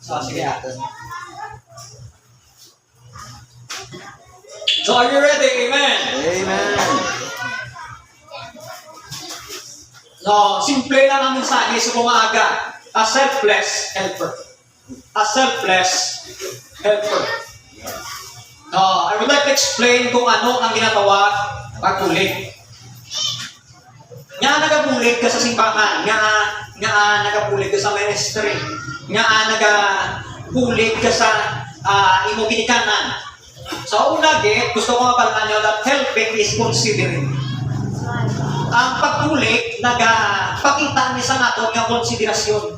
So, sige. So, are you ready? Amen. Amen. So, simple lang ang mensahe sa umaga. A selfless helper. A selfless helper. I would like to explain kung ano ang ginatawag pagbulig. Nga nagabulig ka sa simbahan, nga nagabulig ka sa ministry, nga nagabulig ka sa imong ginikanan. Sa una, gusto ko mabalatan nyo that helping is considering. Ang pagbulig, nagapakita ni sa nato ng konsiderasyon.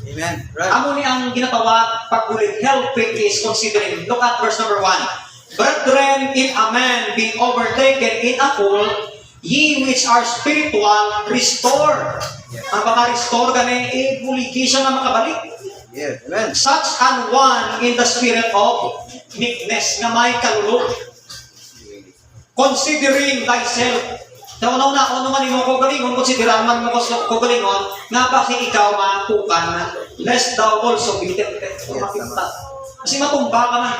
Amen. Right. Amo ni ang ginatawag pagbulig, helping is considering. Look at verse number 1. Brethren, if a man be overtaken in a fault, ye which are spiritual, restore. Ang paka-restore gani, ibuligi siya na makabalik. Yes. Amen. Such an one in the spirit of meekness, nga may kalulog. Considering thyself. So, una ako naman yung kagalingon, konsiderahan man mo kagalingon, nga bakit ikaw makukan, lest thou also be tempted. Kasi matumba ka man.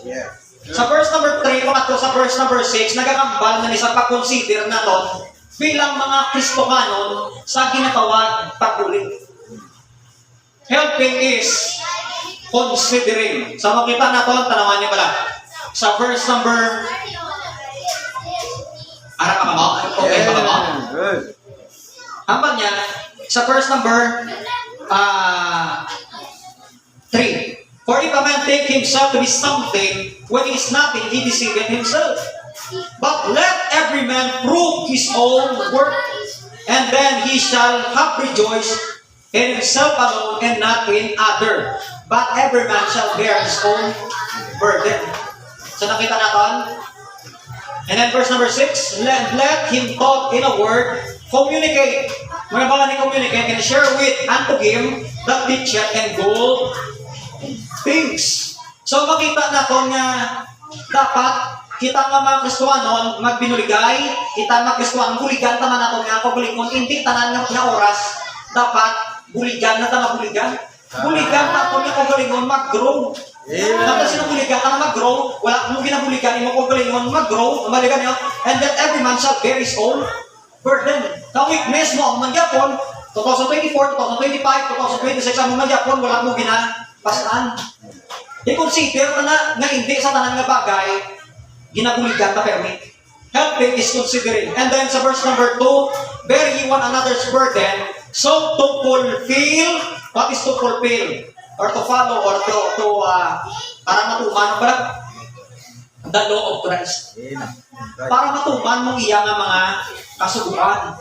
Yes. Sa verse number 3, pangatlo sa verse number 6, nagakambal na ni sa pag-consider na to bilang mga Kristohanon sa ginatawag pagbulig. Helping is considering. Sa makita na to, tanawan niyo pala. Sa verse number Ara ka mo? Okay ba mo? Good. Hambal niya, sa verse number 3. For if a man think himself to be something, when he is nothing, he deceiveth himself. But let every man prove his own work, and then he shall have rejoiced in himself alone and not in other. But every man shall bear his own burden. So nakita natin? And then verse number 6, let him talk in a word, communicate. Mga bala ni communicate and share with unto him that teacheth and good things. So makita natin nga dapat kita nga mga Kristohanon magbinuligay, kita mga Kristohanon buligan taman natin nga pagbuligon, hindi tanan nga oras dapat buligan na tanan buligan. Buligan natin nga pagbuligon mag-grow. Tapos sinabuligan ka na mag-grow, wala mong ginabuligan, imo kong galingon mag-grow, maligan nyo, and that every man shall bear his own burden. Sa weakness mo, ang magyapon, 2024, 2025, 2026, ang magyapon, wala mong ginapastaan. I-consider na nga hindi sa tanan nga bagay, ginabuligan na permit. Helping is considering. And then sa verse number 2, bear ye one another's burden, so to fulfill, what is to fulfill? Or to follow, or to para matuman ba the law of Christ. Para matuman mong iya nga mga kasubuan.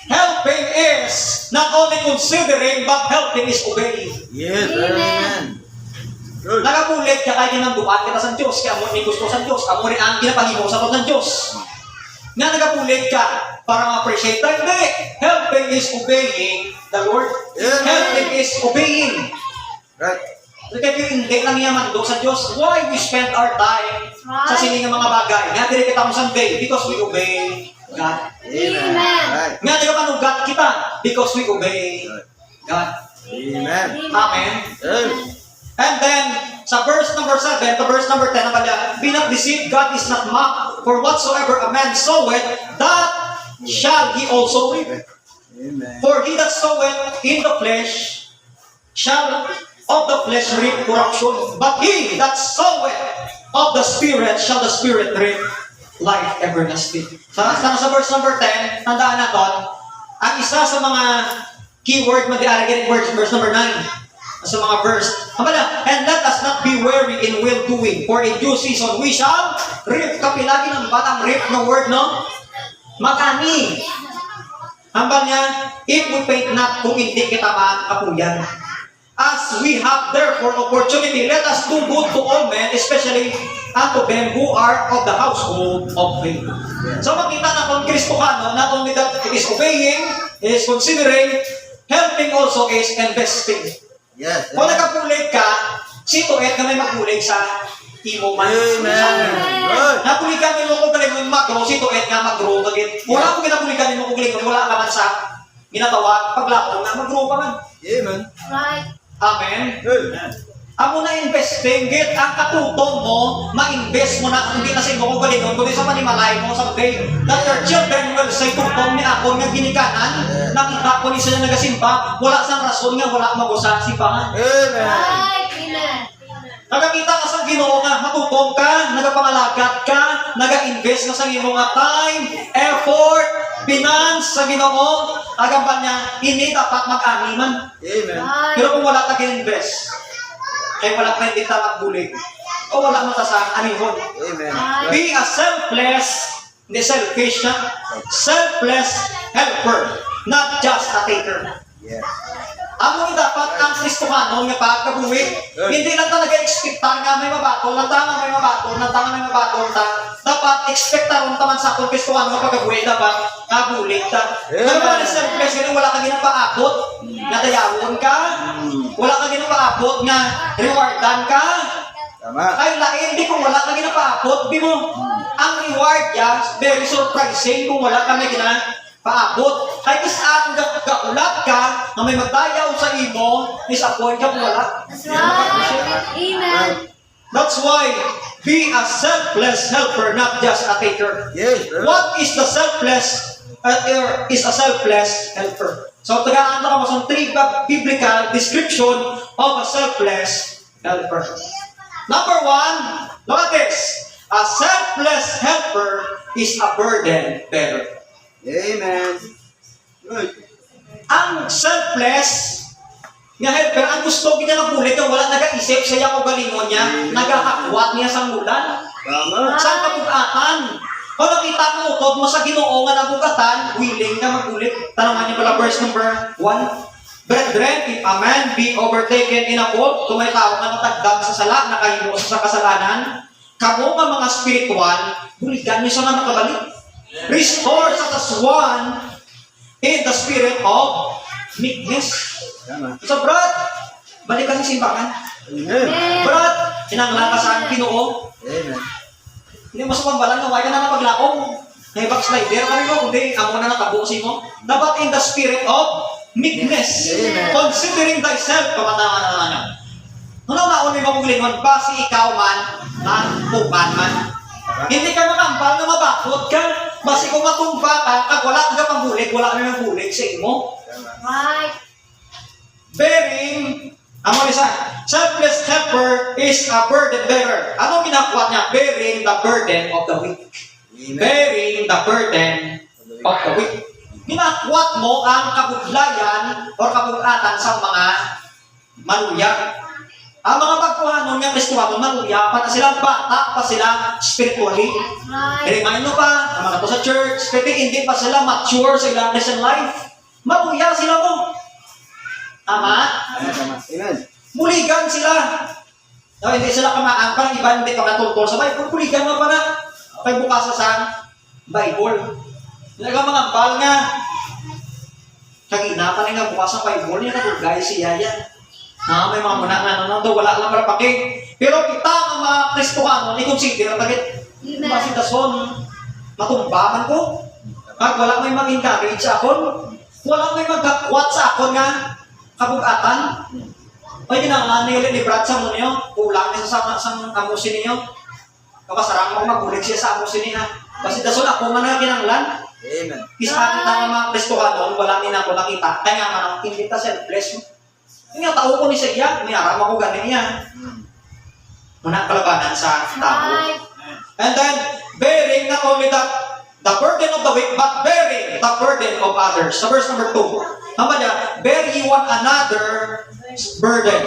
Helping is not only considering, but helping is obeying. Yes. Amen. Good. Nagabulig ka kayo ng duan kita sa Diyos, kaya mo ni gusto sa Diyos, amo rin ang ginapahimo sa ng Diyos. Nga nagabulig ka para ma-appreciate tayo. Hindi. Helping is obeying the Lord. Helping is obeying. Right. Kaya hindi lang yaman doon sa Diyos. Why we spend our time sa sining mga bagay? Nga dili kita mo Sunday because we obey God. Amen. Right. Nga di ka manugat kita because we obey God. Amen. Amen. Good. And then, sa verse number 7 to verse number 10, be not deceived, God is not mocked. For whatsoever a man soweth, that shall he also reap. Amen. For he that soweth in the flesh shall of the flesh reap corruption, but he that soweth of the Spirit shall the Spirit reap life everlasting. Sa verse number 10, tandaan natin, ang isa sa mga keyword mag-iaragin verse number 9. Sa mga verse. And let us not be weary in well-doing, for in due season we shall reap. Kapilagi ng batang reap ng word, no? Magani. Hambal niya, if we faint not, kung hindi kita makapuyan. As we have therefore opportunity, let us do good to all men, especially unto them who are of the household of faith. So makita na kung Kristohanon, not only that it is obeying, it is considering, helping also is investing. Yes. Kung nagkapulig ka, si Tuet na may magpulig sa imo man. Amen. Good. Napuligan mo kung galing mo mag-grow, si Tuet nga mag-grow. Wala kong ginapuligan mo kung galing mo, wala ka man sa ginatawag paglakaw na magrupa man. Amen. Right. Amen. Amen. Amo na investing, git ang katutom mo, ma-invest mo na, hindi na sa imo kung galingon, kundi sa panimalay mo sa day. That your children will say, tutom ni ako nga ginikanan, nakita ko ni sila nagasimba, wala sang rason nga, wala magusa simbahan. Amen. Right. Amen. Nagakita ka sa Ginoo nga, matutom ka, nagapangalagat ka, naga-invest ka sa imo nga time, effort, finance sa Ginoo, agapan niya, hindi dapat mag-animan. Amen. Right. Pero kung wala ka ginvest, kaya wala ka hindi magbulig, o wala mo sa anihon. Amen. Be a hindi selfish na, selfless helper, not just a taker. Yes. Amo ni dapat ang Kristofano nga pagkabuhi, hindi lang talaga ekspektar nga may mabato, nantanga may mabato, dapat ekspektar ron taman sa akong Kristofano nga pagkabuhi, dapat kabulig ta. Kaya wala na selfless, kasi wala ka ginapaabot, nga dayawon ka, wala ka ginapaabot, nga rewardan ka, Tama. ay lain, di kung wala ka ginapaabot, di mo, ang reward ya, very surprising kung wala ka may ginapaabot. Ay kisaan gaulat ka, na may magdayaw sa imo, disappoint ka kung wala. That's right. Amen. That's why, be a selfless helper, not just a taker. Yes. What is the selfless, is a selfless helper? So, tagaan na kamo sa three biblical description of a selfless helper. Number one, look at this. A selfless helper is a burden bearer. Amen. Good. Ang selfless nga helper, ang gusto niya ng bulit, yung wala nag-aisip sa iya o galingon niya, nagkakakwat niya sa ngulan. Tama. Saan kabugatan? Kung nakita mo utod mo sa Ginoo nga nabugatan, willing ka magulit. Tanungan niyo pala verse number 1. Brethren, if a man be overtaken in a fault, kung may tao nga natagdag sa sala, nakahimo sa kasalanan, kamo nga mga spiritual, buligan niyo sa nga nakabalik. Restore sa kaswan in the spirit of meekness. Tama. So, Brad, balik ka sa simbahan. Amen. Brad, sinanglan ka sa Ginoo. Amen. Hindi mo sa pambalan nga, wala ka na napaglakong. May backslider ka rin mo, kundi amo na natabusin mo. Dapat in the spirit of meekness. Amen. Considering thyself, kamataman na naman. Ano na ulit mo kung ba si ikaw man, pupan man. Hindi ka makampal na mabakot ka. Basi kung matumba ka, kag wala ka pang bulig, wala ka nang bulig sa imo. Right. Bearing, amo isa, selfless helper is a burden bearer. Anong ginakuha niya? Bearing the burden of the weak. Amen. Bearing the burden of the weak. Ginakuha mo ang kabuglayan o kabugatan sa mga maluya. Ang mga pagkuhanon ng Kristuano, maluya, pa na sila bata, pa sila spiritually. Right. Remind mo pa, ang mga to sa church, pero hindi pa sila mature sa ilang Christian life. Maluya sila mo. Tama? Tama. Amen. Muligan sila. No, hindi sila kamaan pa, iba hindi pa matutol sa Bible. Muligan mo pa na. Pag bukasa sa Bible. Yung mga bal nga, kagina pa nga bukas sa Bible, yung natulgay siya yan. May mga muna nga, wala lang para paki. Pero kita ang mga Kristoano, i-consider, bagit, Amen. kasi dason, matumbaman ko. Pag wala may mag-encourage sa akon, wala may mag-kwat sa akon nga, kabugatan. Ay, ginangan niyo ni Brad sa mo niyo, kulang niya sa amusin niyo. Kapasarang mo magulig siya sa amusin niya. Kasi dason ako man na ginanglan. Amen. Isa kita nga mga Kristoano, wala ni na ko nakita. Kaya nga, hindi ta selfless mo. Yung tao ko ni siya, niyaram ako ganin niya. Muna kalabanan sa tao. Right. And then, bearing not only that, the burden of the weak, but bearing the burden of others. Sa verse number 2, naman niya, bear ye one another burden.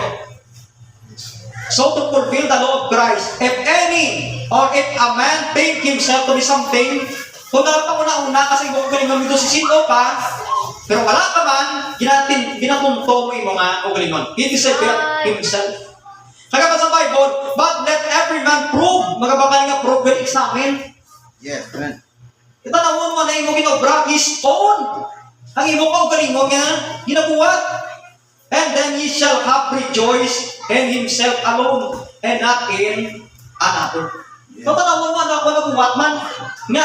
So to fulfill the law of Christ, if any, or if a man think himself to be something, kung nagpauna-una kasi kung galingon ito si sino pa, pero wala ka man, ginatunto mo yung mga ugalingon. He disappeared himself. Kaya pa sa Bible, but let every man prove, magabakal nga prove, will examine. Yes. Amen. Itanawon mo na imo ginobra his own. Ang imo ka ugalingon nga, ginabuhat. And then he shall have rejoice in himself alone, and not in another. So tanawon mo na ako nabuhat man, nga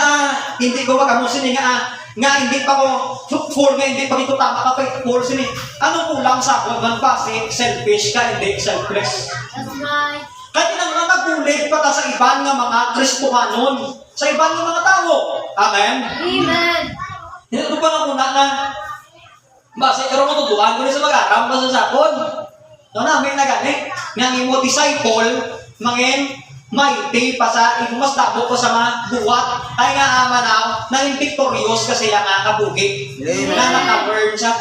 hindi ko magamusin nga, nga hindi pa ko fruitful, nga hindi pa ito tama ka faithful, sini. Ano kulang sa ako? Base, selfish ka, hindi selfless. That's right. Kaya na mga nagulig pa ta sa iban nga mga Kristohanon, sa iban nga mga tao. Amen? Amen. Ito pa na muna na, base, pero matutuan ko rin sa mag-aram, basta sa akon. No, namin na gani, nga imo disciple, mangin, mighty pa sa mas dabo ko sa mga buwat ay nga amanaw naging victorious kasi yung nga kabuhi Amen. na naka-burn siya.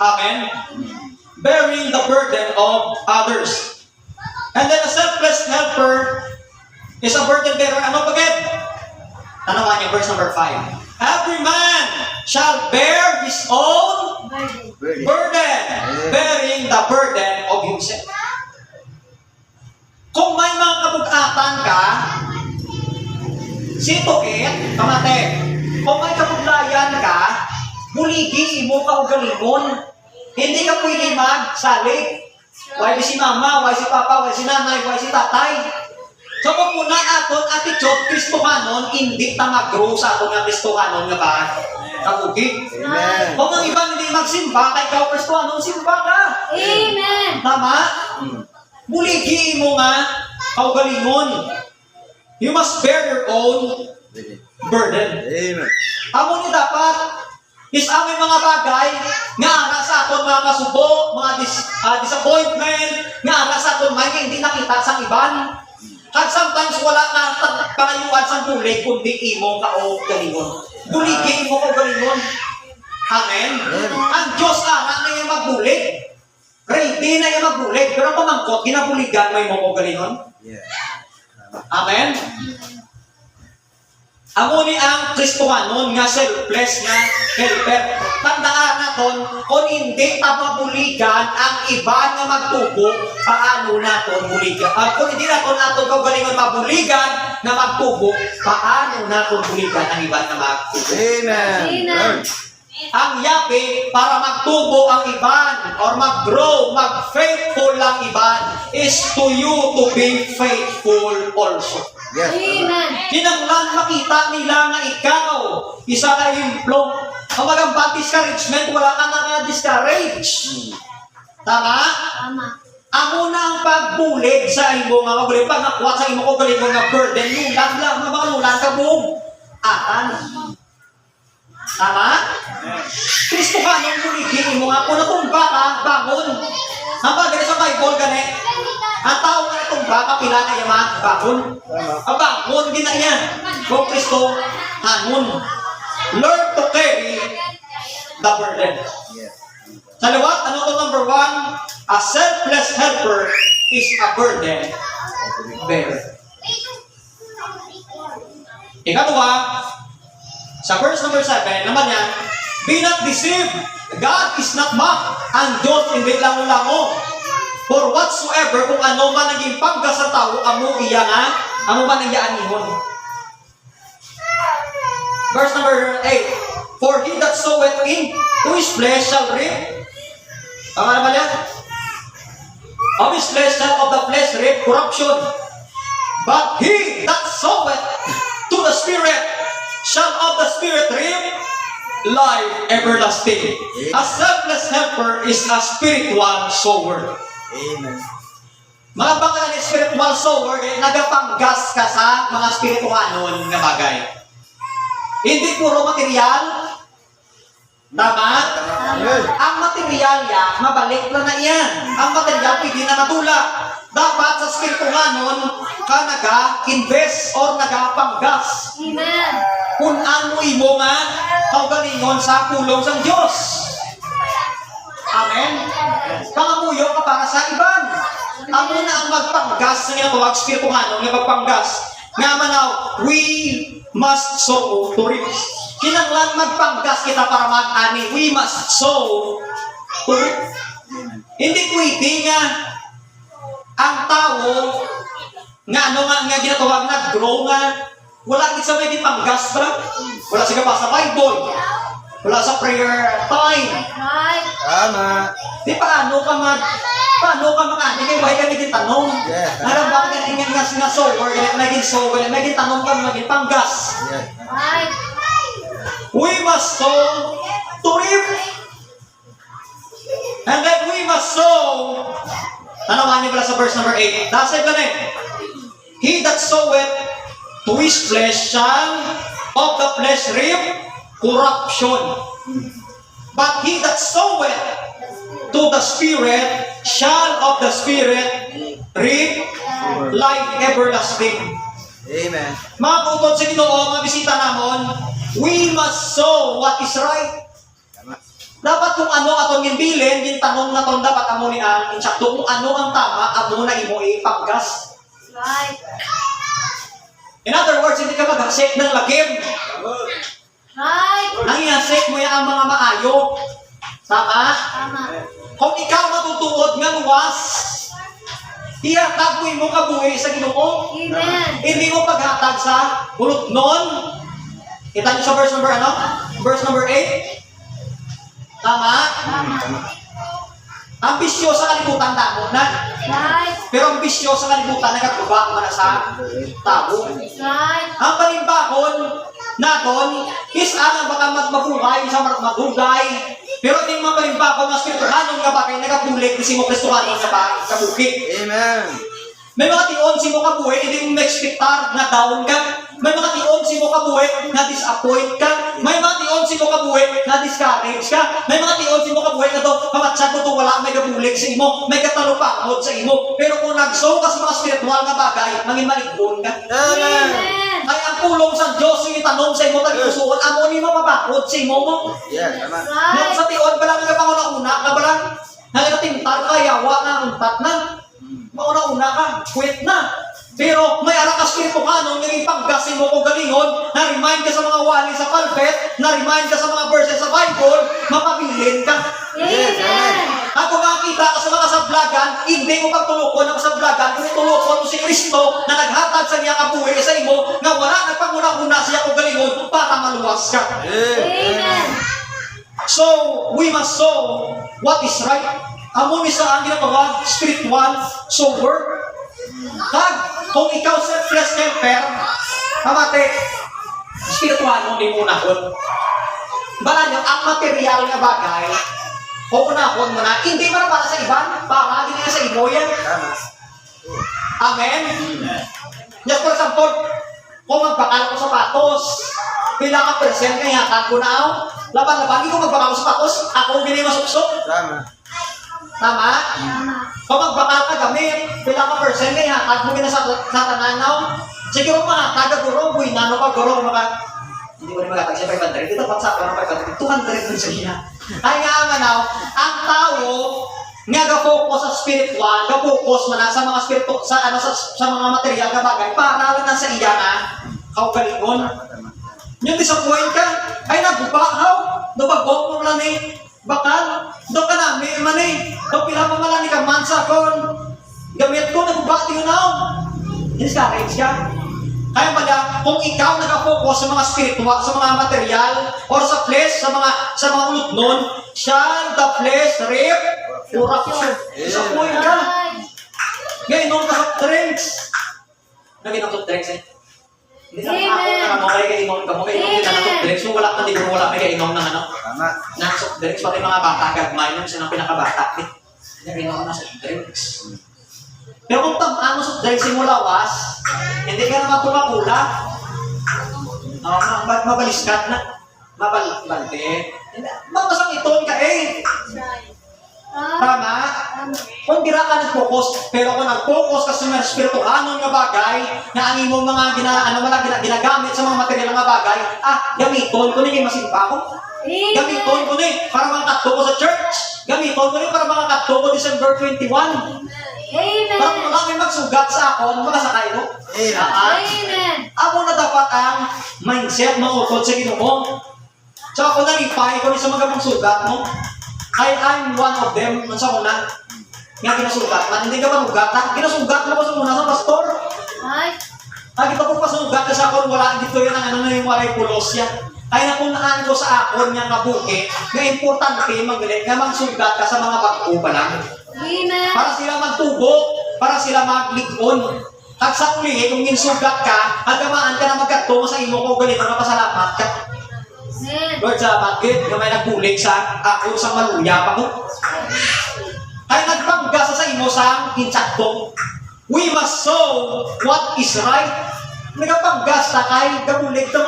Amen. Bearing the burden of others. And then a selfless helper is a burden bearer. Ano bagay? Tanawan niyo, verse number 5. Every man shall bear his own Burden. burden, bearing the burden of himself. Kung may mga kabugatan ka, situkit, kamate, kung may kabuglayan ka, buligi mo ka ugalingon. Hindi ka pwede magsalig. Why si mama, why si papa, why si nanay, why si tatay. So kung muna aton attitude, Kristohanon, hindi ta mag-grow sa aton nga Kristohanon nga ba? Kabugi. Amen. Kung ang iba hindi magsimba, kay ikaw Kristohanon, simba ka. Amen. Tama? Buligi mo nga, kaugalingon. You must bear your own burden. Amen. Amo ni dapat is amay mga bagay nga ara sa aton mga kasubo, mga disappointment, nga ara sa aton mga hindi nakita sa iban. At sometimes wala ka pangayuan sa bulig kundi imo ka o galingon. Buligi mo o galingon. Amen. Ang Diyos ara na yung magbulig. Ready na yung magbulig. Pero pamangkot, ginabuligan may mo o galingon. Yeah. Amen. Amo ni ang Kristohanon nga selfless nga helper. Tandaan naton kung hindi ta mabuligan ang iba nga magtubo, paano naton buligan? Kung hindi naton kaugalingon mabuligan nga magtubo, paano naton buligan ang iba nga magtubo? Amen. Amen. Ang yapi para magtubo ang iban or mag-grow, mag-faithful lang iban is to you to be faithful also. Yes. Amen. Kinanglan makita nila nga ikaw, isa ka implo. Ang magang discouragement, wala ka na nga-discourage. Tama? Tama. Amo na ang pagbulig sa imo nga mabulig. Pagkakuha sa imo ko galing mo nga burden, lulan lang na mga lulan ka buong atan. Tama? Kristo ka nung buligi mo nga, kung natumba ka, bangon. Ang bagay sa Bible, gani, ang tao nga natumba, kapila na yung mga bangon. Ang bangon, gina yan. Kung Kristo, hangon. Learn to carry the burden. Yes. Sa liwat, ano to number 1? A selfless helper is a burden bearer. Ikatuwa, sa verse number 7, naman yan, be not deceived. God is not mocked. Ang Diyos hindi lango-lango. For whatsoever, kung ano man naging paggas sa tao, amo iya nga, amo man ang iyaan ihon. Verse number 8, for he that soweth into his flesh shall reap. Tama naman yan? Of his flesh shall of the flesh reap corruption. But he that soweth to the Spirit shall of the Spirit reap life everlasting. A selfless helper is a spiritual sower. Amen. Mga baka na spiritual sower, nagapanggas ka sa mga spirituanon na bagay. Hindi puro material. Tama? Amen. Ang material yan, mabalik na yan. Ang material, pwede na matula. Dapat sa spirituanon ka naga-invest or naga-panggas. Amen. Kung ano mo nga, kaugalingon sa pulong sa Diyos. Amen? Pangamuyo ka para sa iban. Amo na ang magpanggas na ginatawag spirituhanon nga magpanggas. Nga manaw, we must sow to reap. Kinanglan magpanggas kita para mag-ani. We must sow to reap. Hindi pwede nga ang tao nga ano nga ginatawag nag-grow nga wala gid sa may panggas ba? Wala siya pa sa Bible. Wala sa prayer time. Right. Tama. Di paano ka mag-ani kay why ka naging tanong? Yeah. Alam ba ka ganyan nga sower, ganyan naging sower, naging tanong ka naging panggas. Yes. Right. we must sow to reap. And then we must sow. Tanawan niyo pala sa verse number 8. Nasa iba na eh. He that soweth to his flesh shall of the flesh reap corruption. But he that soweth to the Spirit shall of the Spirit reap life everlasting. Amen. Mga putod sa Ginoo, mga bisita namon, we must sow what is right. Tama. Dapat kung ano atong ginbilin, yung tanong na itong dapat amo ni ang insakto kung ano ang tama, amo na imo ipaggas. Right. In other words, hindi ka maghasik ng lagim. Right. Ang ihasik mo yan ang mga maayo. Tama? Tama. Kung ikaw matutuod nga luwas, ihatag mo imo kabuhi sa Ginoo. Amen. Hindi mo paghatag sa ulot nun. Kita niyo sa verse number ano? Verse number 8. Tama? Tama. Ang bisyo sa kalibutan damo na. Right. Pero ang bisyo sa kalibutan nagatuba man sa tao. Right. Ang panimbakon naton is ang baka mabuhay sa madugay. Pero din mga panimbakon mas kirtuhanon nga bagay nagapulik ni Simo Kristohanon sa kabukid. Amen. May mga tion si mo kabuhi, hindi mo ma-expectar na down ka. May mga tion si mo kabuhi na disappoint ka. May mga tion si mo kabuhi na discourage ka. May mga tion si mo kabuhi na to, kamatsag ko to wala may gabulig sa imo, may katalupangod sa imo. Pero kung nag-sow ka sa mga spiritual na bagay, mangin malikbon ka. Amen. Amen. Ay ang pulong sa Diyos yung itanong sa imo, tag-usuon, amo ni mo mabakod sa imo mo. Yeah, tama. Right. Nung sa tion pa lang nagpangunang-una ka ba lang? Nagkatintar ka, yawa nga, untat na. Mauna-una ka, quit na. Pero may arak ka spirito ka nung naging paggasin mo kung galingon, na-remind ka sa mga wali sa pulpit, na-remind ka sa mga verses sa Bible, mapabilin ka. Amen. At kung makakita ka sa mga sablagan, hindi mo pagtulukon ang sablagan, kung tulukon mo si Kristo na naghatag sa niya kabuhi sa imo, nga wala nagpanguna-una siya kung galingon para maluwas ka. Amen. So, we must sow what is right. Amo ni sa ang ginagawa, spiritual sower. Kag, kung ikaw sa flesh temper, kamate, spiritual mo, di mo unahon. Bala nyo, ang material na bagay, kung unahon mo na, hindi mo na para sa iban, para hindi na sa imo yan. Tama. Amen? Just for example, kung magbakal ko sapatos, pila ka percent kaya hatag ko na ako, laban-laban, hindi ko magbakal ko sapatos, ako hindi masuksok. Tama. Tama? Tama. Kung magbakal ka gamit, pila ka percent kaya hatag mo gina sa tananaw. Sige mo mahatag ka guro, buhay na ka guro, hindi mo rin magatag siya 500. Dito pa sa ako ng 500, 200 dun sa gina. Ay nga manaw, ang tao nga ga-focus sa spiritual, ga-focus man na sa mga spirito, sa mga material na bagay, para lang na sa iya na kaugalingon. Yung disappoint ka, ay nagbubahaw, nabagok mo lang eh, bakal, do ka na, may man eh, do pila pa malang ni ka mansa kon, gamit ko, nagbubak yun na, discourage ka. Kaya pala, kung ikaw nag-focus sa mga spiritual, sa mga material, or sa flesh, sa mga ulot nun, shall the flesh reap corruption. Disappoint ka. Right. Ngayon, nung soft drinks. Naging soft drinks eh. Hindi sa ako na kay inom ka mo, kay inom ka na soft drinks. Kung wala ka, hindi mo wala may inom ng ano. Tama. Na soft drinks, pati mga bata, gagmay nun, siya ng pinakabata. Hindi inom na soft drinks. Pero kung tamaan mo soft drinks mo lawas, hindi ka naman tumakula. Mabaliskat na. Mabalante. Mamasang iton ka eh. Tama? Kung di ka nag-focus, pero kung nag-focus ka sa mga spirituhanon nga bagay, na ang imong mga ginagamit sa mga material nga bagay, gamiton ko ni masimpa ko. Gamiton ko ni para makakatto ko sa church. Gamiton ko ni para makakatto ko December 21. Para kung wala may magsugat sa ako, makasakay ko. Amen. Ako na dapat ang mindset mautod sa Ginoo. So ako nalipay ko ni sa mga magsugat mo. I'm one of them, sa una, nga ginasugat man. Hindi ka manugat na. Ginasugat mo ko sa una sa pastor. Right. Ito po pasugat ka sa akon, wala dito yun ang ano na yung walay pulos yan. Ay nakunaan ko sa akon nga kabuki, nga importante magalit nga magsugat ka sa mga bago pa lang. Amen. Para sila magtubo, para sila maglikon. At sa uli, kung ginsugat ka, agamaan ka na magkato sa imo ko galit, pasalamat ka. Amen. Lord, salamat gid nga may nagbulig sa ako sa maluya pa ko. Ay nagbangga sa imo sa insakto. We must sow what is right. Nagabanggas ta kay gabulig to.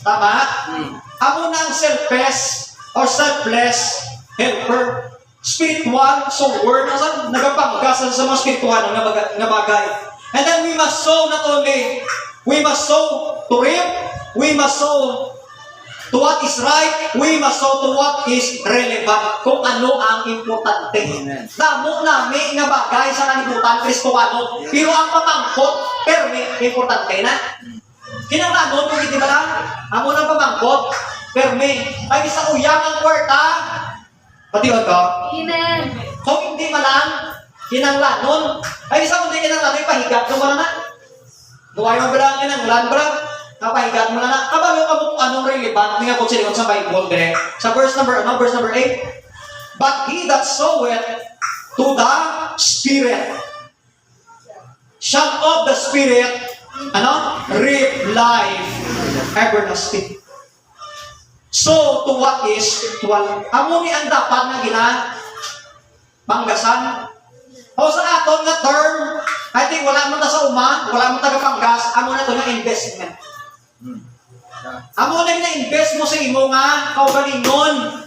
Tama? Amo na ang selfless or selfless helper. Spiritual sower na nagabanggas sa mga spiritual na bagay. And then we must sow not only, we must sow to reap, we must sow to what is right, we must sow to what is relevant. Kung ano ang importante. Amen. Damo nami nga bagay sa kalibutan Kristoano. Pero ang pamangkot, permi, importante na. Kinanglanon, kung hindi ba lang, amo ng pamangkot, permi. Ay isa uyang ang kwarta. Pati ba ito? Amen. Kung hindi man lang, kinanglanon. Ay isa kung hindi kinanglanon, pahigat mo na. Duwayo mo ba lang kinanglan ba? Napahigat mo na. Kabalo ka mo kung anong relevant nga po silingon sa Bible dire. Sa verse number 8. But he that soweth to the Spirit shall of the Spirit reap life everlasting. So, to what is spiritual? Amo ni ang dapat na manggasan. O sa aton nga term, I think wala mo na sa uma, wala mo tagapanggas, amo na to ng investment. Amo na na-invest mo sa imo nga kaugalingon.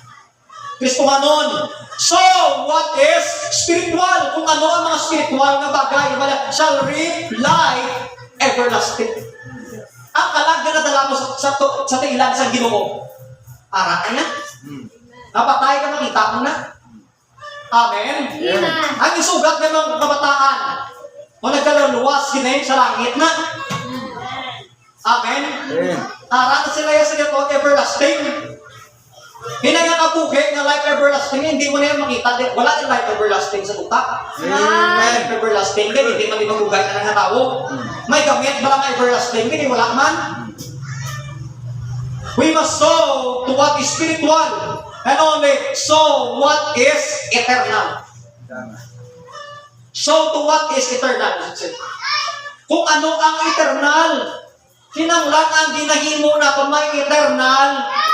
Kristohanon. So, what is spiritual? Kung ano ang mga spiritual na bagay, shall reap life everlasting. Ang kalag na nadala mo sa tiilan sa Ginoo. Ara na. Napatay ka, makita mo na. Amen. Amen. Ang isugat ng mga kabataan, o nagkaluluwas kinayin sa langit na. Amen. Ara na sila sa ito everlasting. Hinangakabuhi ng life everlasting, hindi mo na yan makita. Wala yung life everlasting sa utak. Life everlasting din, hindi man ibagugay na ng tao. May gamit ba lang everlasting din, wala man. We must sow to what is spiritual and only sow what is eternal. Sow to what is eternal. Kung ano ang eternal, kinanglan ang ginahimo na kung may eternal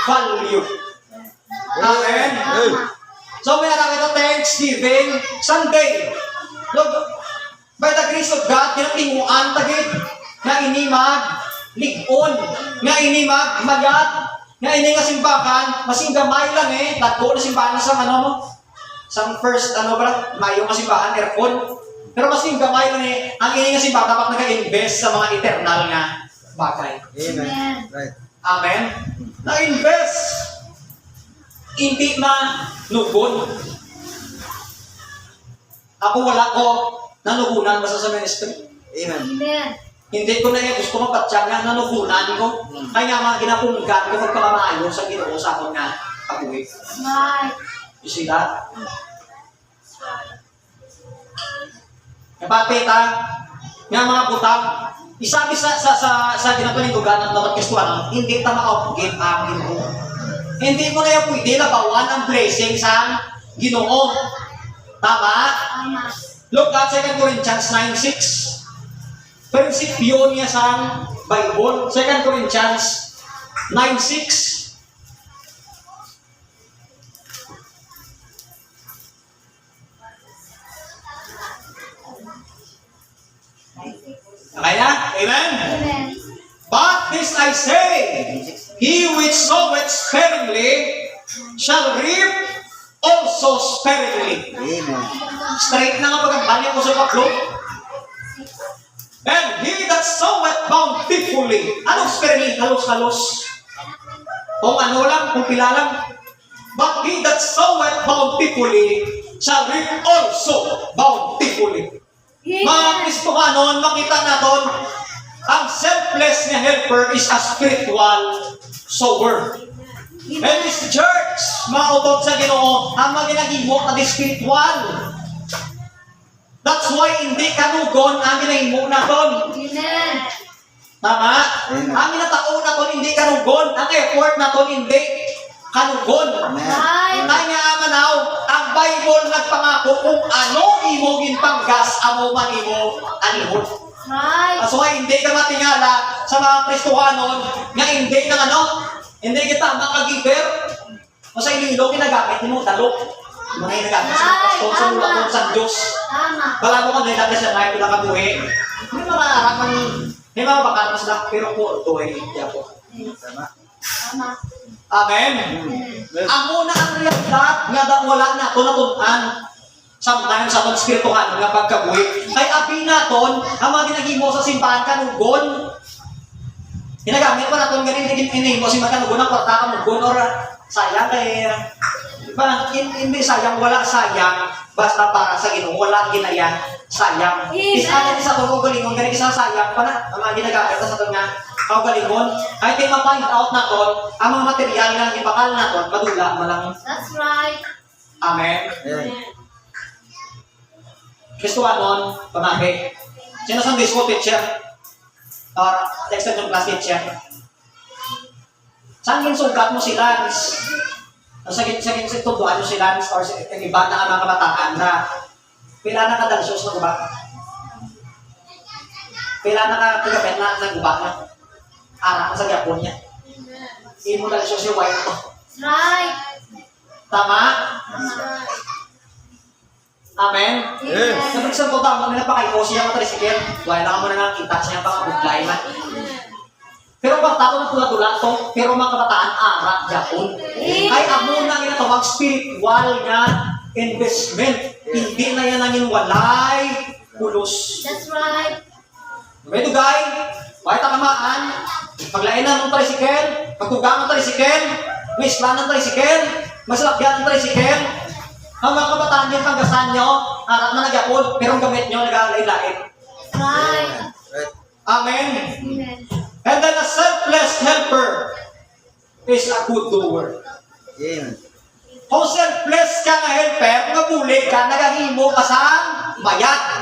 value. Amen. So may alam ito Thanksgiving Sunday. Look, by the grace of God, kinatinguan tagid na inimag ligon, nga inimag mayat, nga ini nga simbahan, masing gamay lang dagko na simbahan sa sa first Mayo nga simbahan aircon. Pero masing gamay lang ang ini nga simbahan dapat nag-invest sa mga eternal nga bagay. Amen. Right. Amen. Na-invest. Hindi manugon. Ako wala ko nanugunan basta sa ministry. Amen. Amen. Hindi ko na gusto mapatsyag nga nanugunan ko. Kaya mga ginapunggan ko magpakamayo sa Ginoo sa akong nga kabuhi. Right. You see that? Napapita nga mga butang, isabi sa ginapalinggugan ng dapat Kristohanon, hindi ta maka-give ang Ginoo. Hindi mo na yung pwede labawan ang blessing sa Ginoo. Tama? Tama. Look at 2 Corinthians 9:6. Prinsipyo niya sa Bible. 2 Corinthians 9:6. Kaya? Amen? Amen. But this I say, he which soweth sparingly shall reap also sparingly. Amen. Straight na nga pagkabalya ko sa paklog. And he that soweth bountifully. Anong sparingly? Halos-halos. Kung ano lang, kung pila lang. But he that soweth bountifully shall reap also bountifully. Mga Kristohanon, makita natin, ang selfless na helper is a spiritual sower. And this church, mga utot sa Ginoo, ang mga ginahimo na spiritual. That's why hindi kanugon ang ginahimo naton. Amen. Tama? Amen. Ang ginatao naton hindi kanugon. Ang effort naton hindi kanugon. Right. Kanya amanaw, ang Bible nagpangako kung ano imo ginpanggas, amo man imo anihon. Right. So hindi ka matingala sa mga Kristohanon nga hindi ng Hindi kita makagiver. O sa ililo, ginagamit mo, dalok. Mga ginagamit sa pastor, sa ulat sa Diyos. Tama. Balago ka nila kasi na ito nakabuhi. May mga araman, may mga bakaras na, pero po, ito eh, po. Tama. Tama. Amen. Yes. Amo na ang realidad nga wala na ito natunan. Sometimes sa itong spirituhan nga pagkabuhi. Kay abi naton, ang mga ginagimo sa simbahan kanugon. Ginagamit pa naton ganin inimo si makanugon ang kwarta kanugon or sayang kay diba, hindi sayang, wala sayang basta para sa Ginoo, wala ginaya sayang. Isa sa itong kagalingon, ganin isa sayang pa na ang mga ginagamit sa itong nga kagalingon. Ay kay ma-find out naton ang mga material nga ipakal naton, madula malang. That's right. Amen. Amen. Gusto ka nun, pamagi. Sino sa school teacher? Or text yung class teacher? Saan sugat mo si Lance? Sa tuduan mo si Lance or sa iba na mga kabataan na pila na kadalsos na guba? Pila na kagabit na guba na? Ara sa Japon niya. Hindi mo dalsos yung white ko. That's right. Tama? Tama. Amen? Amen. Kapag sa totoo, kami na pa kayo siya matrisikil. Wala na ka mo na nakita siya pang buglay man. Pero pag tato na tula-tula to, pero mga kabataan, ara, Japon. Ay amo na ginatawag spiritual nga investment. Hindi na yan nanging walay, pulos. That's right. May dugay, may takamaan, paglain na ng tricycle, pagtugang ng tricycle, may islan ng tricycle, may salakyan ng tricycle. Ang mga kabataan yung panggasan nyo, harap na nag-apod, pero ang gamit nyo nag-alay-lain. Right. Right. Amen. Amen. And then a selfless helper is a good doer. Amen. Kung selfless ka nga helper, mabulig ka, nagahimo ka sa bayat.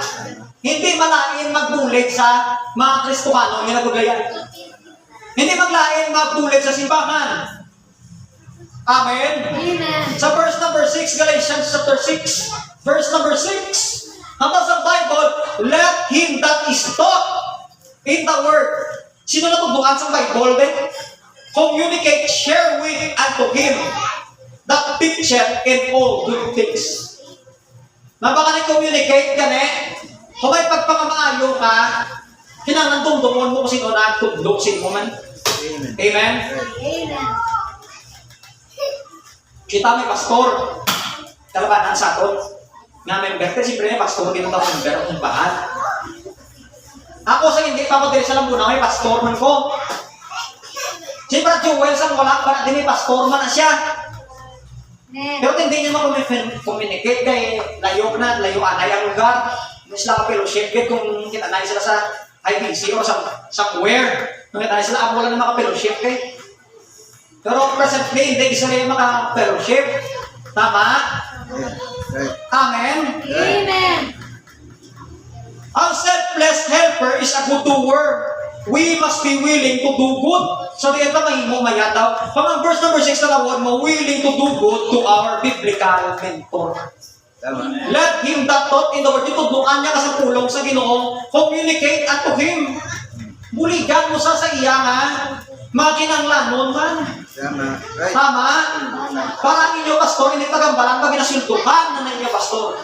Hindi malain magbulig sa mga Kristohano nga naguglayan. Hindi maglain magbulig sa simbahan. Amen. Amen. Sa verse number 6, Galatians chapter 6, verse number 6, hanggang sa Bible, let him that is taught in the word. Sino natutukan sa Bible din? Communicate, share with unto him that teacheth in all good things. Mabaka ni-communicate ka kung may pagpakamaayo ka, kinangan tungtungon mo kung sino na tundok, sino man. Amen. Amen? Amen. Kita may pastor, kalabanan sa aton, nga member, kasi siyempre may pastor, din ang member, ang bahan. Ako sa hindi pa ko diri sa Lambuna, may pastor man ko. Siyempre, Joel, sa wala pa na din may pastor man na siya. Amen. Pero hindi niya mag-communicate kay layo anay ang lugar. Hindi sila ka-fellowship, kung kitanay sila sa IBC o sa somewhere. Kung kitanay sila, wala na maka-fellowship kay. Pero presently, hindi sila maka-fellowship. Tama? Right. Amen? Amen. Ang selfless helper is a good doer. We must be willing to do good. So, di ito mahimo maya daw. Pag verse number 6 na lawad mo, willing to do good to our biblical mentor. Tama. Let him that taught in the word, itudlukan niya ka sa pulong sa Ginoo, communicate unto him. Buligan mo sa iya nga, makinanglanon man. Tama. Right. Tama? Para ninyo, pastor, hindi tagambalan pag ginasilduhan na ninyo, pastor.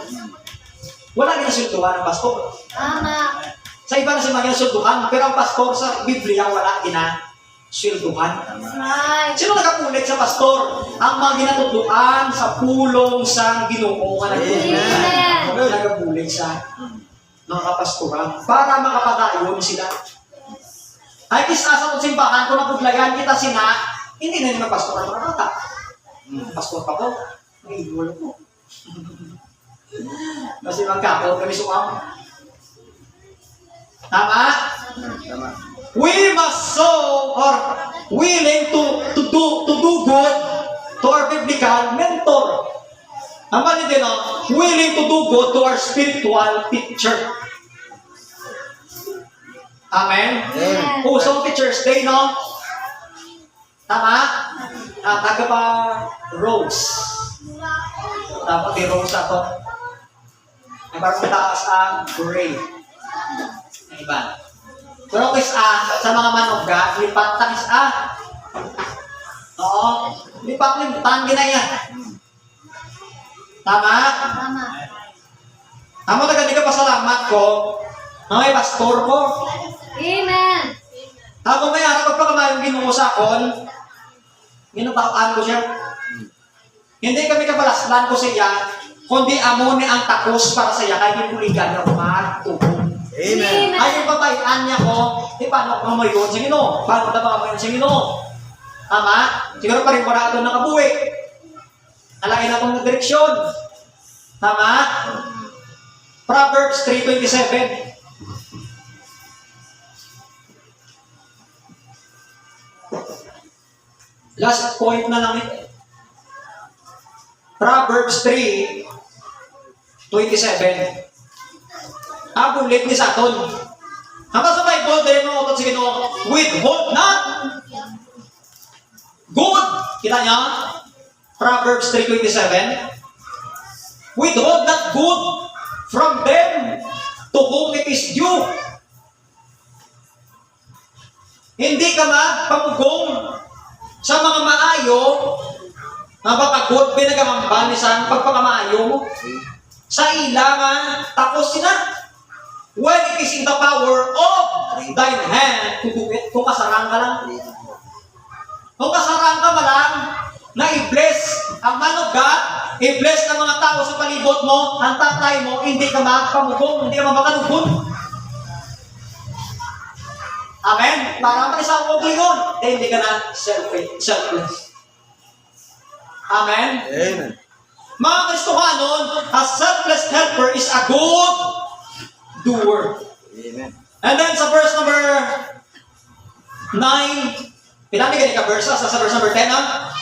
Wala ginasilduhan ng pastor. Tama. Sa iba na si mga ginasilduhan, pero ang pastor sa Biblia wala ginasilduhan. That's right. Sino nakapulit sa pastor? Ang mga ginatudluan sa pulong sa Ginoo nga Amen. nagapulit sa mga kapastoran para makapadayon sila. Ay kisa sa simbahan, kung napudlayan kita sina, hindi na naman pastor ang mga bata. Pastor pa ko, may idulo ko. Kasi magkakaw kami sumama. Tama? Tama. We must so or willing to do good to our biblical mentor. Ang mali din, willing to do good to our spiritual teacher. Amen? Amen. Pusong Teacher's Day, no? Tama? Taga pa Rose. Tapos di Rose ako. Ay parang taas ang gray. Ang iba. Pero kis sa mga man of God, lipat ta kis Oo. Hindi pa kalimutan, ginaya. Tama? Tama. Amo na gani ka pasalamat ko, na may pastor ko. Amen. Ako may araw pagpakamayong Ginoo sa akon, ginutawaan ko siya. Hindi kami kabalaslan ko siya, kundi amo ni ang takos para sa iya, kaya gipuligan niya kumatubong. Amen. Ay, yung babayan niya ko, paano ko mayon sa Ginoo? Paano na ba mayon sa Ginoo? Tama? Siguro pa rin para doon nakabuhi. Alain akong direksyon. Tama? Proverbs 3:27. Last point na lang ito. Proverbs 3:27. Bulit ni Saton. Hanggang sa Bible, dahil mga utot sa Ginoo, withhold not good. Kita niya? Proverbs 3:27. Withhold not good from them to whom it is due. Hindi ka magpamugong sa mga maayo na baka good pinagamambal ni sa pagpakamaayo mo. Sa ila nga, tapos sila. When it is in the power of thine hand to do it, kung kasarang ka lang. Kung kasarang ka ba lang, na i-bless ang man of God, i-bless ng mga tao sa palibot mo, ang tatay mo, hindi ka magpamugong, hindi ka makanugon. Amen? Para mag-isang muglingon, hindi ka na selfless. Amen? Amen. Mga Kristohanon, a selfless helper is a good doer. Amen. And then sa verse number 9, pinami ganit ka verse, sa verse number 10, ha?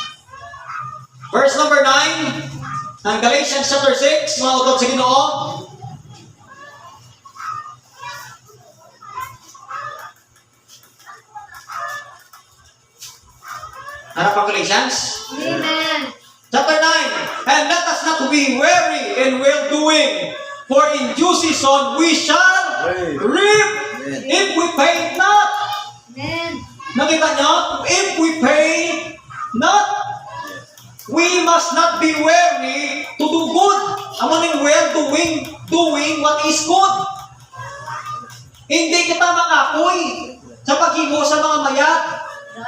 Verse number 9, ng Galatians chapter 6, mga utot sa Ginoo. Harap ang Galatians? Amen. Chapter 9, and let us not be weary in well-doing, for in due season we shall reap if we faint not. Amen. Nakita niyo? If we faint not, we must not be weary to do good. Ang maning well-doing, doing what is good. Hindi kita makapoy sa paghimo sa mga mayat,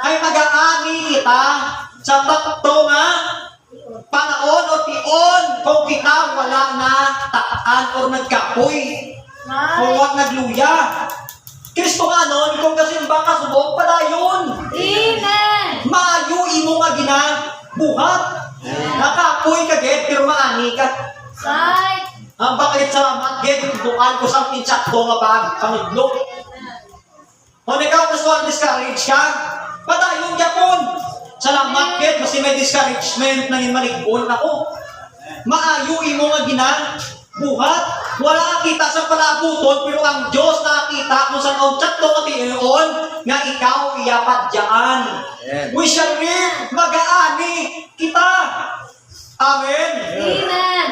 ay mag-aani kita sa tatto nga panahon o tion kung kita wala na takaan o nagkapoy o wag nagluya. Kristo nga nun, kung kasimba ka subok pala yun. Amen. Maayo imo nga ginabuhat. Nakapoy ka get, pero maani ka. Right. Ang bakit salamat get, bukan ko sa pinsakto nga pangidlok. Kung ikaw gusto discourage ka, padayon yapon. Salamat ket kasi may discouragement na maligpon ako. Maayo imo nga ginabuhat. Wala kita sa palabuton pero ang Dios nakita kung saan ang chat to katiyon nga ikaw iyapat diyan. We shall live mag-aani kita. Amen. Amen.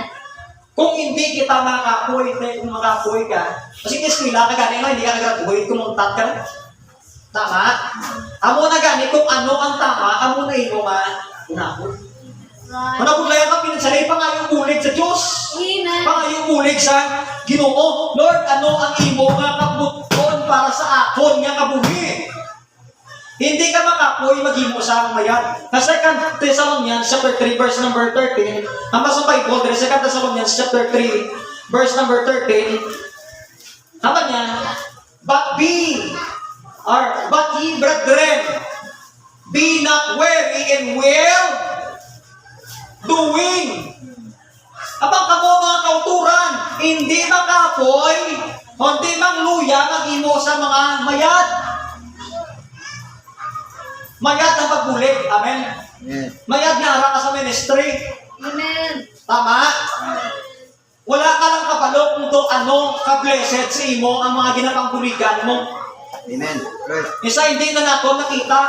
Kung hindi kita makapoy, kung makapoy ka, kasi kiskwila ka gani hindi ka nag-graduate, kumuntat ka. Tama? Amo na gani kung ano ang tama, amo na imo nga unahon. Right. Manapulaya ka, pinagsalay pa nga yung ulig sa Diyos. Amen. Pa nga yung ulig sa Ginoo. Lord, ano ang imo nga kabuton para sa akon nga kabuhi? Hindi ka makapoy maghimo sa mayat. Sa 2 Thessalonians chapter 3 verse number 13, ang sa Bible, 2 Thessalonians chapter 3 verse number 13, sabi niya, but ye brethren, be not weary in well doing. Abang kamo mga kauturan, hindi makapoy, hindi mangluya maghimo sa mga mayat. Mayat ang pagbulig. Amen. Amen. Mayat nga ara ka sa ministry. Amen. Tama? Wala ka lang kapalok kung to ano ka-blessed sa imo ang mga ginapangbuligan mo. Amen. Right. Isa hindi na nato nakita.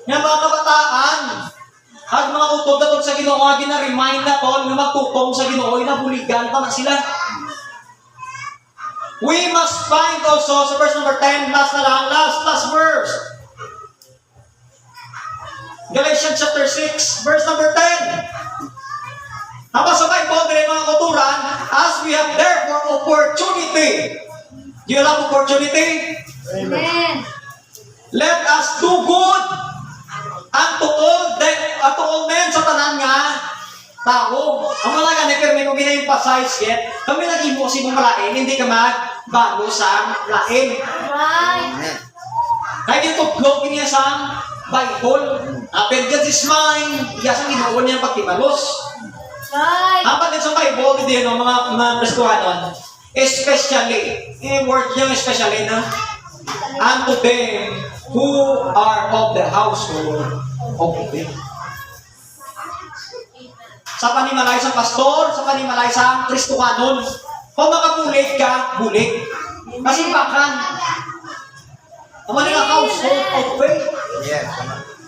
Nga mga kabataan, at mga utod na sa Ginoo nga gina-remind na to nga magtutong sa Ginoo na buligan pa na sila. We must find also sa verse number 10, last na lang, last verse. Galatians chapter 6, verse number 10. Habang sa Bible, din mga kuturan, as we have therefore opportunity. Do you have opportunity? Amen. Let us do good unto all men sa tanan nga tao. Ang mga ganit kami kung gina-emphasize yet, kami nag-imo si mumalain, hindi ka magbago sa lain. Right. Amen. Kaya dito, vlog niya sa Bible. Vengeance is mine. Iya sa ginoo niya pagtimalos. Right. Ang pagkat sa Bible, hindi no, mga Kristohanon, especially, yung word niya especially na, unto them who are of the household of faith. Sa panimalay sa pastor, sa panimalay sa Kristohanon, kung makabulig ka, bulig. Masimbakan. Ang mga household of faith. Yes.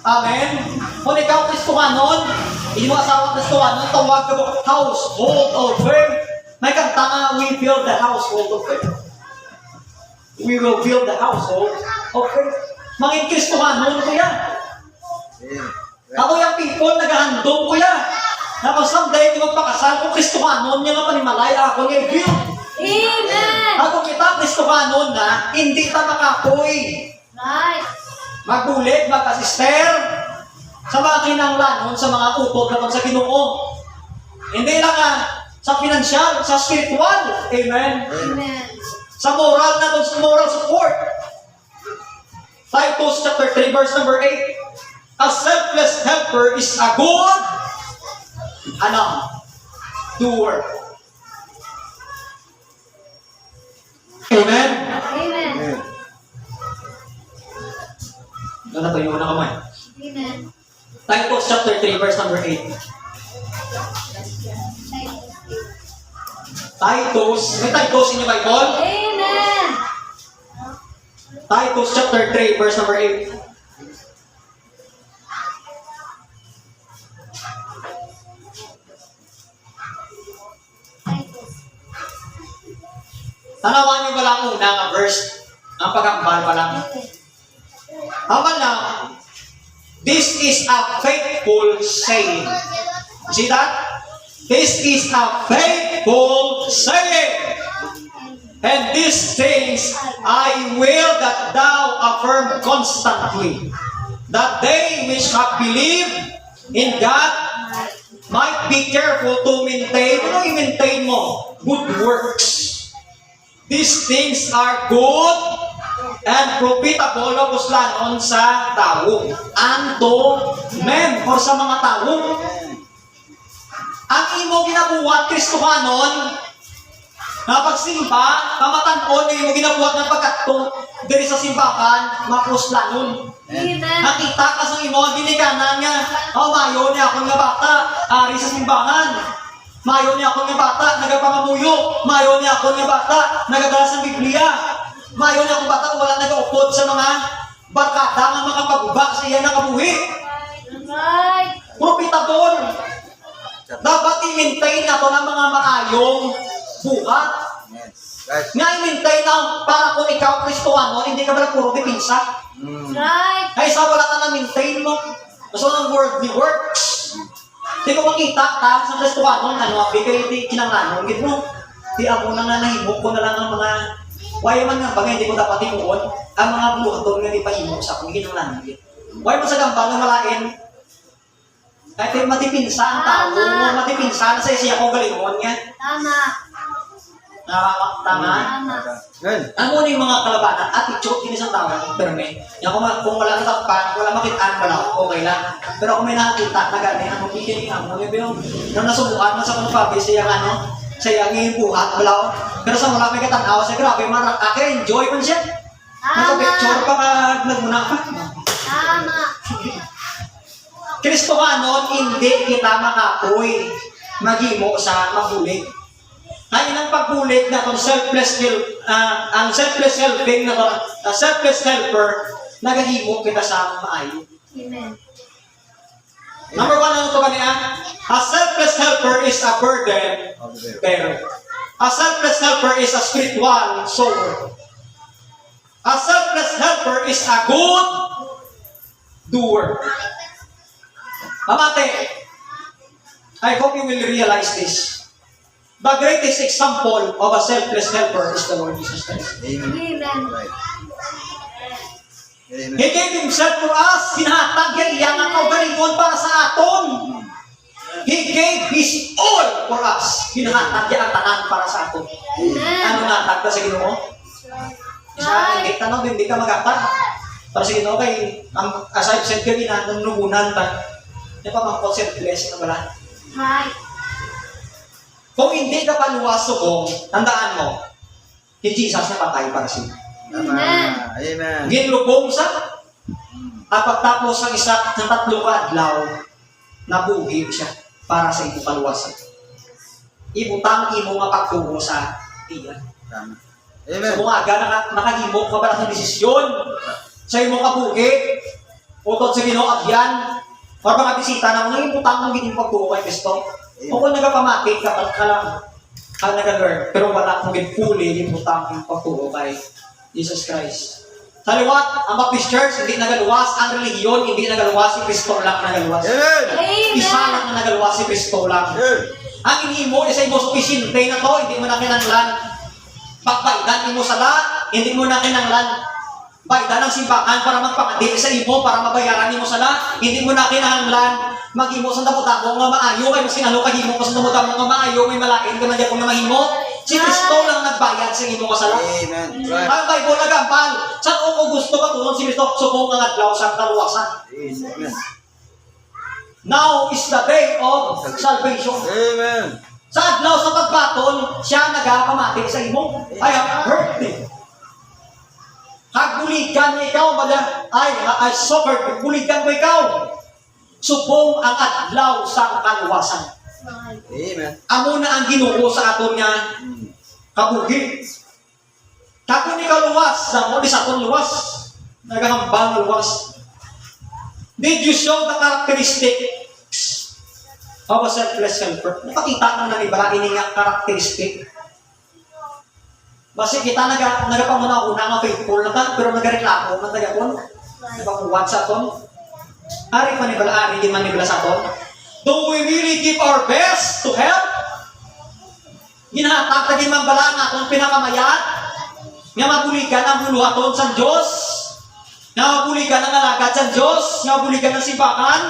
Amen. Kung ikaw Kristohanon, hindi mo asawang Kristohanon, tawag ka mo household of faith. May kanta nga, we build the household of faith. We will build the household of faith. Mga Kristohanon ko yan. Ako yung people, naghahandong ko yan. Na kung someday, di magpakasal, kung Kristohanon niya nga panimalay, ako niya build. Amen. Ako kita Kristohanon na, hindi ta makapoy. Right. Magbulig, mag-asister sa mga kinanglanon, sa mga utod naman sa Ginoo. Hindi lang sa financial, sa spiritual. Amen. Amen. Sa moral na sa moral support. Titus chapter 3 verse number 8. A selfless helper is a good doer. Amen. Amen. Amen. Doon na tayo na kamay. Amen. Titus chapter 3 verse number 8. Titus, may Titus in your Bible? Amen. Titus chapter 3 verse number 8. Tanawan niyo ba lang una nga verse? Ang pagkakbal pa lang. Haba lang, this is a faithful saying. See that? This is a faithful saying. And these things I will that thou affirm constantly, that they which have believed in God might be careful to maintain. Ano i-maintain mo? Good works. These things are good and profitable o kuslanon sa tao. Unto men, or sa mga tao. Ang imo ginabuhat, Kristohanon, na pagsimba, kamatanon, imo ginabuhat ng pagkatong diri sa simbahan, makuslanon. Amen. Nakita ka sa imo, ang ginikanan nga, mayo niya akong nga bata, ari sa simbahan. Mayo niya akong nga bata, nagapangamuyo. Mayo niya akong nga bata, nagadalas ng Biblia. Mayo niya akong bata, wala nag-upod sa mga barkada nga makapaguba sa iya nakabuhi. Right. Profitable. Dapat i-maintain na ito ng mga maayong buhat. Yes. Right. Nga i-maintain na para kung ikaw Kristohanon, hindi ka ba puro dipinsa? Right. Ay, sa wala ka na-maintain mo. So, ng worldly works. Di ko makita ta sa Kristohanon, bigay di kinanglanon, gid mo. Di ako na nga nahimok ko na lang ang mga why man nga bagay, hindi ko dapat imuon ang mga buluhaton nga di pahimok sa akong kinanglanon. Why man sa gambang nga malain, kahit matipinsa ang tao, matipinsa na sa isiya ko galingon nga. Tama. Tama. Tama. Good. Ano yung mga kalabanan? Attitude din isang tao, perme. Yan kung wala na takpan, wala makitaan ba na, okay lang. Pero kung may nakakita na gani, ang mabikin nga mo, yung nasubukan na sa mga pabi, siya yung buhat, wala ko. Pero sa wala may katanaw, siya grabe, enjoy man siya. Naka-picture pa ka, nagmuna pa. Tama. Kristohanon, hindi kita makapoy maghimo sa mabulig. Ay nang pagbulig na itong ang selfless helping na selfless helper, nagahimo kita sa maayo. Amen. Number 1 ano ito kaniya? A selfless helper is a burden bearer. A selfless helper is a spiritual sower. A selfless helper is a good doer. Mamate, I hope you will realize this. The greatest example of a selfless helper is the Lord Jesus Christ. Amen. Amen. Right. Amen. He gave Himself for us. Hinatag yan, iyang ang kaugalingon para sa aton. He gave His all for us. Hinatag yan ang tanan para sa aton. Amen. Ano natag ka sa Ginoo? Isa, hindi tanong, hindi ka magatag. Para sa Ginoo kay, as I've said kanina, nung nungunan ta, yung pamangkot selfless na wala. Right. Kung hindi ka paluwas subong, tandaan mo, si Jesus na patay para sa iyo. Tama. Amen. Ginlubong sa at pagtapos ng isa ng 3 kaadlaw, nabuhi siya para sa iyong paluwasan. Ibutang imo nga pagtungo sa iya. Tama. Sa Amen. mga aga, nakahimok ka para sa desisyon sa imong kabuhi, utod sa Ginoo agyan, or mga bisita na mga ibutang ng gining pagtungo kay Kristo. O kung nagapamati ka lang, nag-learn, pero wala kong fully ibutang yung pagtungo kay Jesus Christ. Sa liwat, ang Baptist Church, hindi nagaluwas. Ang relihiyon, hindi nagaluwas. Si Kristo lang nagaluwas. Amen. Isa lang na nagaluwas, si Kristo lang. Amen. Ang inimo, isa mo supisinte na to, hindi mo na kinanglan. Pagbaydan mo sala, hindi mo na kinanglan. Baydan ang simbahan para magpangadi sa imo, para mabayaran mo sala, hindi mo na kinanglan. Mag-imo sa damo-damo nga maayo, kay mas kinalo kahimo ka sa damo-damo nga maayo, may malain ka man dyan kung na mahimo. Si Kristo lang nagbayad sa imo kasala. Amen. Right. Ang Bible nagampal, saan ko gusto matulong si Kristo, subong ang adlaw sa kaluwasan. Amen. Now is the day of salvation. Amen. Sa adlaw sa pagbaton, siya nagapamati sa imo. I have heard thee. Hagbuligan niya ikaw, I suffered, buligan ko ikaw. Subong ang adlaw sa kaluwasan. Amen. Amo na ang Ginoo sa aton nga kabuhi. Kako ni kaluwas, sa mo di sa aton luwas. Nagahambal luwas. Did you show the characteristics of a selfless helper? Napakita na nalibra ini nga karakteristik. Basi kita nagapamuna-una nga faithful na ta, pero nagareklamo man tagapon. Nagpakuwat sa aton. Ari manibala, ari di manibala sa aton. Do we really give our best to help? Ginahatag tagin man bala nga atong pinakamayat. Nga mabuligan ang buluhaton sa Diyos. Nga mabuligan ang alagad sa Diyos. Nga mabuligan ang simbahan.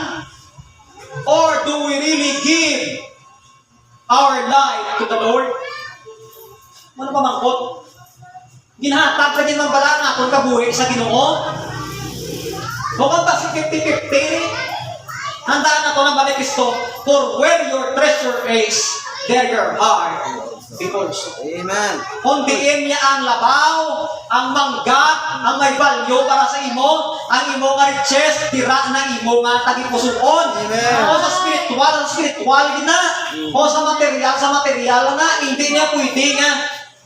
Or do we really give our life to the Lord? Ano pa mangkot? Ginahatag tagin man bala nga atong kabuhi sa Ginoo. Mukhang ba si 50-50? Handaan na ito ng Bani Kristo, for where your treasure is, there your heart be also. Amen. Kundiin niya ang labaw, ang manggat, ang may value para sa imo, ang imo nga riches, tira na imo nga tagipusuon. Amen. O sa spiritual gina. O sa material na, hindi niya pwede nga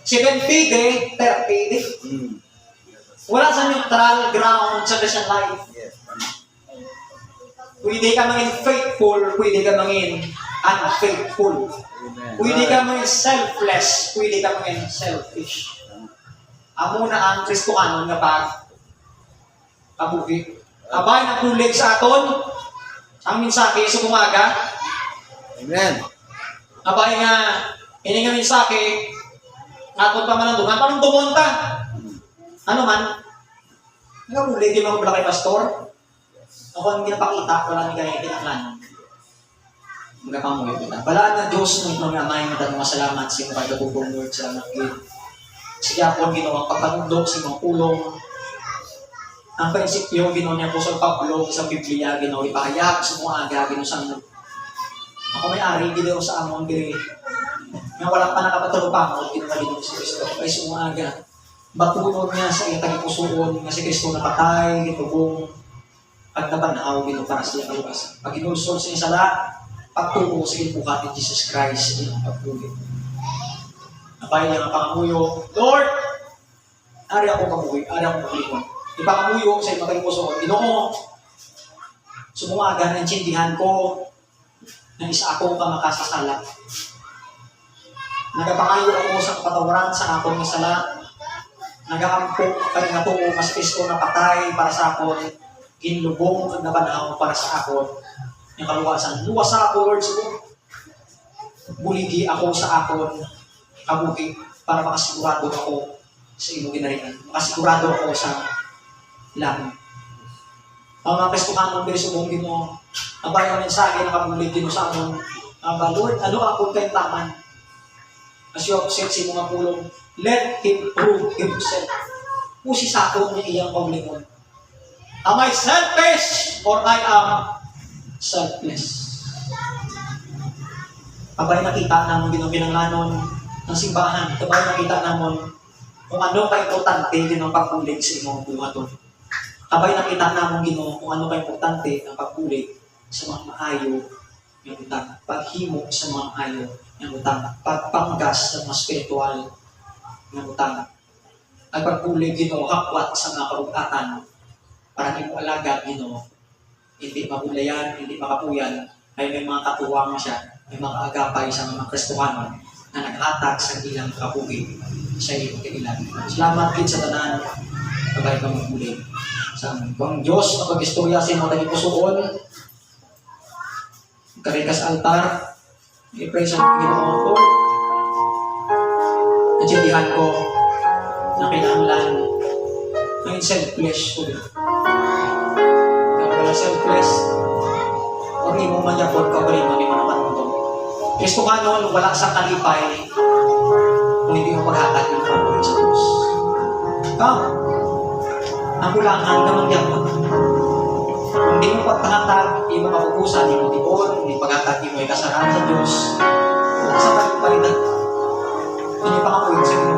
70 day, 30 day. Wala sa neutral ground sa Christian life. Yes. Pwede ka maging faithful, pwede ka maging unfaithful. Amen. Pwede ka maging selfless, pwede ka maging selfish. Amo na ang Kristohanon nga kabuhi. Abay na kulig sa aton, ang minsake sa umaga. Amen. Abay nga, ini nga minsake, aton pa man ang dungan, parang dumonta. Ano man, nakakulig yung mga bala kay pastor. Ako ang ginapakita, wala ni kaya kinaklan. Magapamuyo kita. Balaan na Diyos ng itong amay mo mga salamat sa mga kagabubong Lord sa nakit. Siya po ang ginawang pagpanundok sa mga pulong. Ang prinsipyo, ginawa niya po sa pagpulong sa Biblia, ginawa ipahayag sa mga aga, ginawa sa ano. Ako may-ari, ginawa sa among diri. Nga wala pa nakapatulupang, ginawa ginawa sa Kristo. Ay sa mga aga. Batulog niya sa itang pusuon nga si Kristo napatay, gitubong pagkabanaw gino para sa iyang kaluwasan. Pag inulsol sa isang sala, pagtuko sa ibukat ni Jesus Christ sa iyang pagpuli. Napay niya ang pangamuyo, Lord, ari ako kamuhi, ari ako kamuhi. Ipangamuyo sa iyang pusuon. Ginoo, sumuaga ng tsindihan ko na isa ako ka makasasala. Nagapangayo ako sa kapatawaran sa akong sala. Nagakampo kay natuo mas Kristo na patay para sa akon, ginlubong ang nabanaw para sa akon. yung kaluwasan. Luwasa ako, Lord, siguro. Buligi ako sa akon, kabuki, para makasigurado ako sa imong ginarian. Makasigurado ako sa langit. Ang mga Kristokanong Birisubong Ginoo, ang bayang mensahe na kabulig Ginoo sa amon, Lord, ano ako kay taman? As you have said sa mga pulong, let Him prove Himself. Pusi sa akon niya iyang paulingon. Am I selfish or I am selfless? Kabay nakita namon ginanglanon ng simbahan. Kabay nakita namon kung ano ka-importante din ang pagpulig sa imong buhaton. Kabay nakita namon Ginoo kung ano ka-importante ang pagpulig sa mga maayo ng utang, paghimo sa mga maayo ng utang, pagpanggas sa mga spiritual ng utang. Ang pagpulig Ginoo hakwat sa mga karugatan para di mo alaga Ginoo. Hindi mabulayan, hindi makapuyan, ay may mga katuwang siya, may mga agapay sa mga Kristofano na naghatag sa ilang kapugi sa iyong kailan. Salamat din sa tanan, kabay kang magpulig. Sa aming Diyos na pag-istorya sa mga tagipusoon, karikas altar, i-praise ang Panginoon ko. Naintindihan ko na kailangan ng selfless ko. Kaya wala selfless, o rin mo manyapon ka ba rin mo, di mo naman mo. Kristo ka noon, wala sa kalipay kung hindi mo paghatag ng pagpulig sa Diyos. Come, ang kulangan na mangyapon. Kung di mo pagpahatag, di mo kapupusan, di mo tipon, di paghatag, di mo ikasaraan sa Diyos, wala sa kalipay na. Hindi pa kapulig sa Diyos.